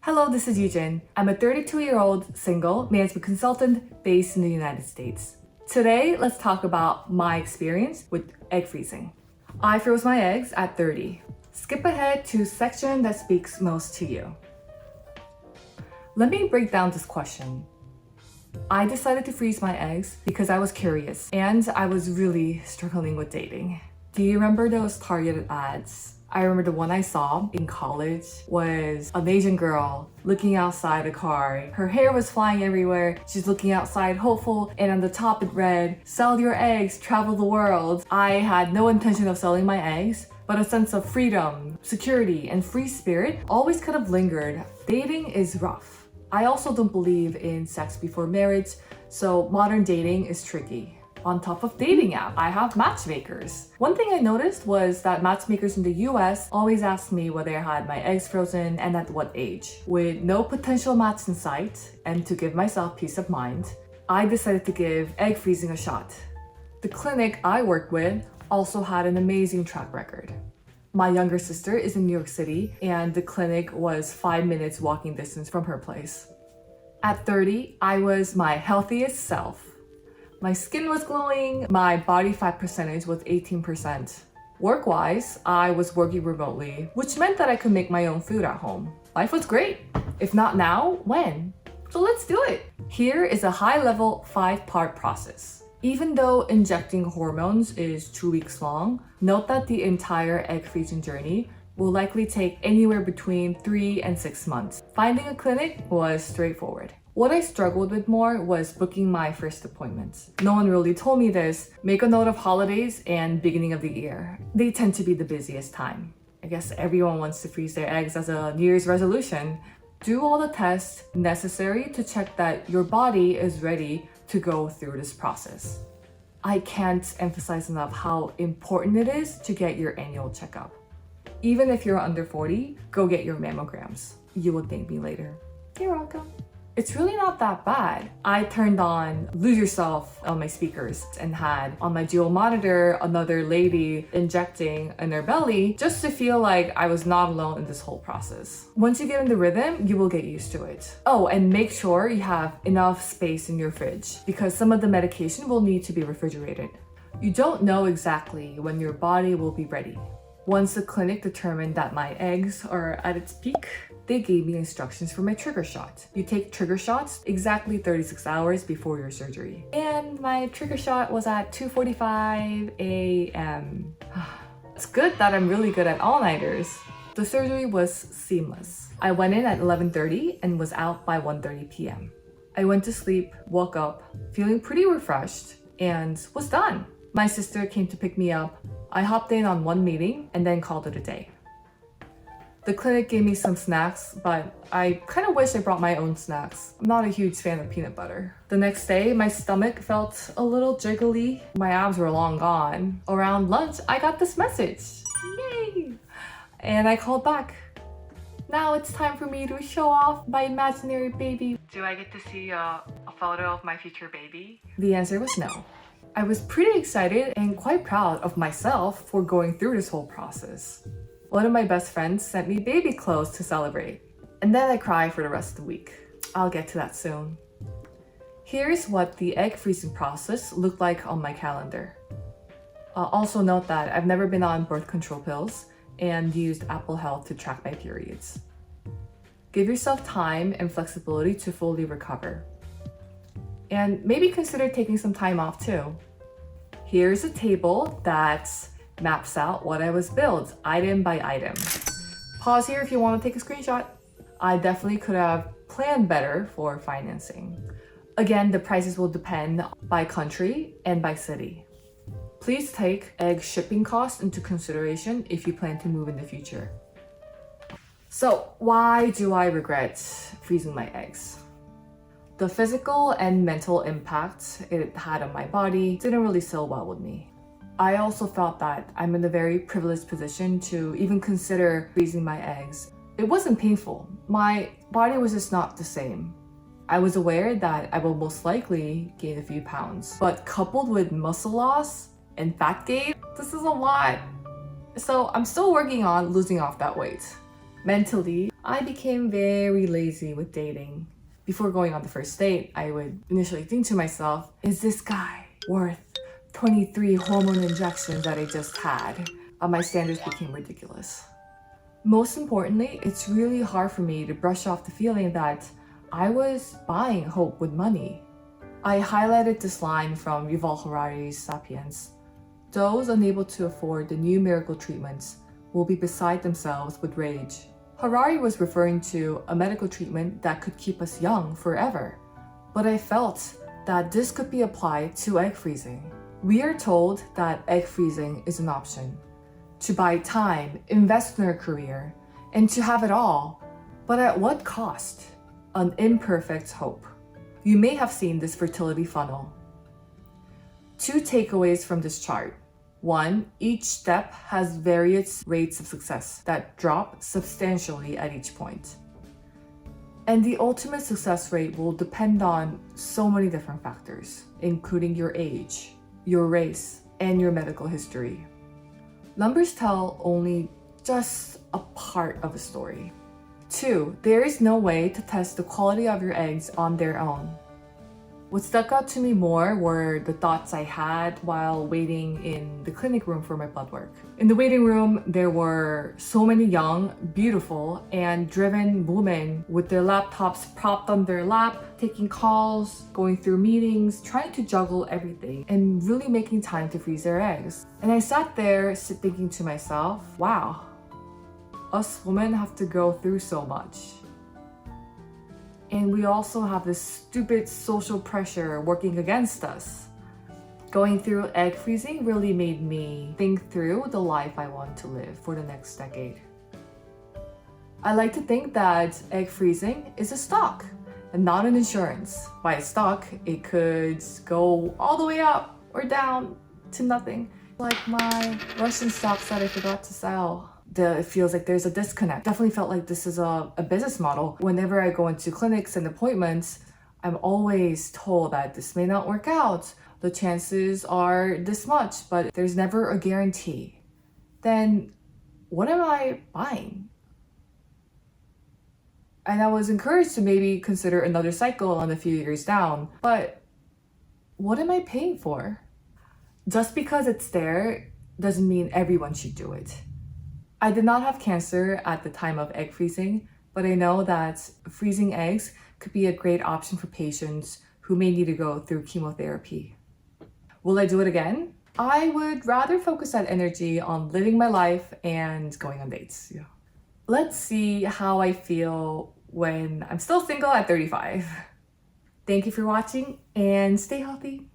Hello, this is Yujin. I'm a 32-year-old single management consultant based in the United States. Today, let's talk about my experience with egg freezing. I froze my eggs at 30. Skip ahead to section that speaks most to you. Let me break down this question. I decided to freeze my eggs because I was curious and I was really struggling with dating. Do you remember those targeted ads? I remember the one I saw in college was an Asian girl looking outside a car. Her hair was flying everywhere. She's looking outside hopeful, and on the top it read, "Sell your eggs, travel the world." I had no intention of selling my eggs, but a sense of freedom, security, and free spirit always kind of lingered. Dating is rough. I also don't believe in sex before marriage, so modern dating is tricky. On top of dating app, I have matchmakers. One thing I noticed was that matchmakers in the US always asked me whether I had my eggs frozen and at what age. With no potential match in sight, and to give myself peace of mind, I decided to give egg freezing a shot. The clinic I worked with also had an amazing track record. My younger sister is in New York City, and the clinic was 5 minutes walking distance from her place. At 30, I was my healthiest self. My skin was glowing, my body fat percentage was 18%. Work-wise, I was working remotely, which meant that I could make my own food at home. Life was great. If not now, when? So let's do it. Here is a high-level 5-part process. Even though injecting hormones is 2 weeks long, note that the entire egg freezing journey will likely take anywhere between 3 and 6 months. Finding a clinic was straightforward. What I struggled with more was booking my first appointments. No one really told me this. Make a note of holidays and beginning of the year. They tend to be the busiest time. I guess everyone wants to freeze their eggs as a New Year's resolution. Do all the tests necessary to check that your body is ready to go through this process. I can't emphasize enough how important it is to get your annual checkup. Even if you're under 40, go get your mammograms. You will thank me later. You're welcome. It's really not that bad. I turned on Lose Yourself on my speakers and had on my dual monitor another lady injecting in her belly just to feel like I was not alone in this whole process. Once you get in the rhythm, you will get used to it. Oh, and make sure you have enough space in your fridge because some of the medication will need to be refrigerated. You don't know exactly when your body will be ready. Once the clinic determined that my eggs are at its peak, they gave me instructions for my trigger shot. You take trigger shots exactly 36 hours before your surgery. And my trigger shot was at 2:45 a.m. It's good that I'm really good at all-nighters. The surgery was seamless. I went in at 11:30 and was out by 1:30 p.m. I went to sleep, woke up, feeling pretty refreshed, and was done. My sister came to pick me up. I hopped in on one meeting and then called it a day. The clinic gave me some snacks, but I kind of wish I brought my own snacks. I'm not a huge fan of peanut butter. The next day, my stomach felt a little jiggly. My abs were long gone. Around lunch, I got this message. Yay! And I called back. Now it's time for me to show off my imaginary baby. Do I get to see a photo of my future baby? The answer was no. I was pretty excited and quite proud of myself for going through this whole process. One of my best friends sent me baby clothes to celebrate. And then I cried for the rest of the week. I'll get to that soon. Here's what the egg freezing process looked like on my calendar. Also note that I've never been on birth control pills and used Apple Health to track my periods. Give yourself time and flexibility to fully recover. And maybe consider taking some time off too. Here's a table that maps out what I was billed, item by item. Pause here if you want to take a screenshot. I definitely could have planned better for financing. Again, the prices will depend by country and by city. Please take egg shipping costs into consideration if you plan to move in the future. So, why do I regret freezing my eggs? The physical and mental impact it had on my body didn't really sit well with me. I also felt that I'm in a very privileged position to even consider freezing my eggs. It wasn't painful. My body was just not the same. I was aware that I will most likely gain a few pounds, but coupled with muscle loss and fat gain, this is a lot. So I'm still working on losing off that weight. Mentally, I became very lazy with dating. Before going on the first date, I would initially think to myself, is this guy worth 23 hormone injections that I just had? My standards became ridiculous. Most importantly, it's really hard for me to brush off the feeling that I was buying hope with money. I highlighted this line from Yuval Harari's Sapiens. Those unable to afford the new miracle treatments will be beside themselves with rage. Harari was referring to a medical treatment that could keep us young forever. But I felt that this could be applied to egg freezing. We are told that egg freezing is an option. To buy time, invest in our career, and to have it all. But at what cost? An imperfect hope. You may have seen this fertility funnel. 2 takeaways from this chart. 1, each step has various rates of success that drop substantially at each point. And the ultimate success rate will depend on so many different factors, including your age, your race, and your medical history. Numbers tell only just a part of a story. 2, there is no way to test the quality of your eggs on their own. What stuck out to me more were the thoughts I had while waiting in the clinic room for my blood work. In the waiting room, there were so many young, beautiful, and driven women with their laptops propped on their lap, taking calls, going through meetings, trying to juggle everything, and really making time to freeze their eggs. And I sat there thinking to myself, wow, us women have to go through so much. And we also have this stupid social pressure working against us. Going through egg freezing really made me think through the life I want to live for the next decade. I like to think that egg freezing is a stock and not an insurance. By a stock, it could go all the way up or down to nothing. Like my Russian stocks that I forgot to sell. It feels like there's a disconnect. Definitely felt like this is a business model. Whenever I go into clinics and appointments, I'm always told that this may not work out. The chances are this much, but there's never a guarantee. Then what am I buying? And I was encouraged to maybe consider another cycle on a few years down. But what am I paying for? Just because it's there doesn't mean everyone should do it. I did not have cancer at the time of egg freezing, but I know that freezing eggs could be a great option for patients who may need to go through chemotherapy. Will I do it again? I would rather focus that energy on living my life and going on dates. Yeah. Let's see how I feel when I'm still single at 35. Thank you for watching and stay healthy.